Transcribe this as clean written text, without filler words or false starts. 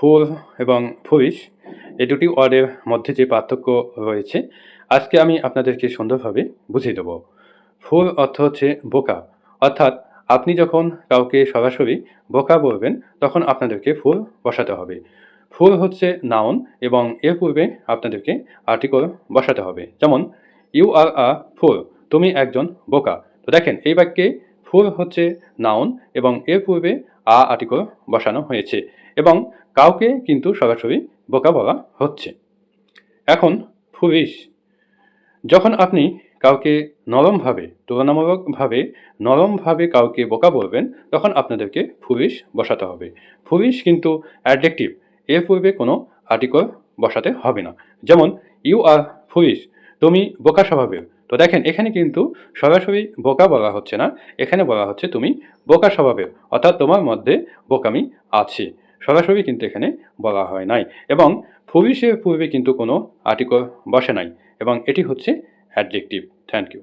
ফুল এবং ফুলিশ এই দুটি ওয়ার্ডের মধ্যে যে পার্থক্য রয়েছে আজকে আমি আপনাদেরকে সুন্দরভাবে বুঝিয়ে দেব। ফুল অর্থ হচ্ছে বোকা, অর্থাৎ আপনি যখন কাউকে সরাসরি বোকা বলবেন তখন আপনাদেরকে ফুল বসাতে হবে। ফুল হচ্ছে নাউন এবং এর পূর্বে আপনাদেরকে আর্টিকেল বসাতে হবে। যেমন ইউ আর আ ফুল, তুমি একজন বোকা। তো দেখেন এই বাক্যে ফুল হচ্ছে নাউন এবং এর পূর্বে আর্টিকেল বসানো হয়েছে এবং কাউকে কিন্তু সরাসরি বোকা বলা হচ্ছে। এখন ফুলিশ, যখন আপনি কাউকে নরমভাবে, তুলনামূলকভাবে নরমভাবে কাউকে বোকা বলবেন তখন আপনাদেরকে ফুলিশ বসাতে হবে। ফুলিশ কিন্তু অ্যাডজেক্টিভ, এর পূর্বে কোনো আর্টিকেল বসাতে হবে না। যেমন ইউ আর ফুলিশ, তুমি বোকা স্বভাবের। তো দেখেন এখানে কিন্তু সরাসরি বোকা বলা হচ্ছে না, এখানে বলা হচ্ছে তুমি বোকা স্বভাবের, অর্থাৎ তোমার মধ্যে বোকামি আছে। সরাসরি কিন্তু এখানে বলা হয় নাই এবং ফুলিশের পূর্বে কিন্তু কোনো আর্টিকেল বসে নাই এবং এটি হচ্ছে অ্যাডজেক্টিভ। Thank you.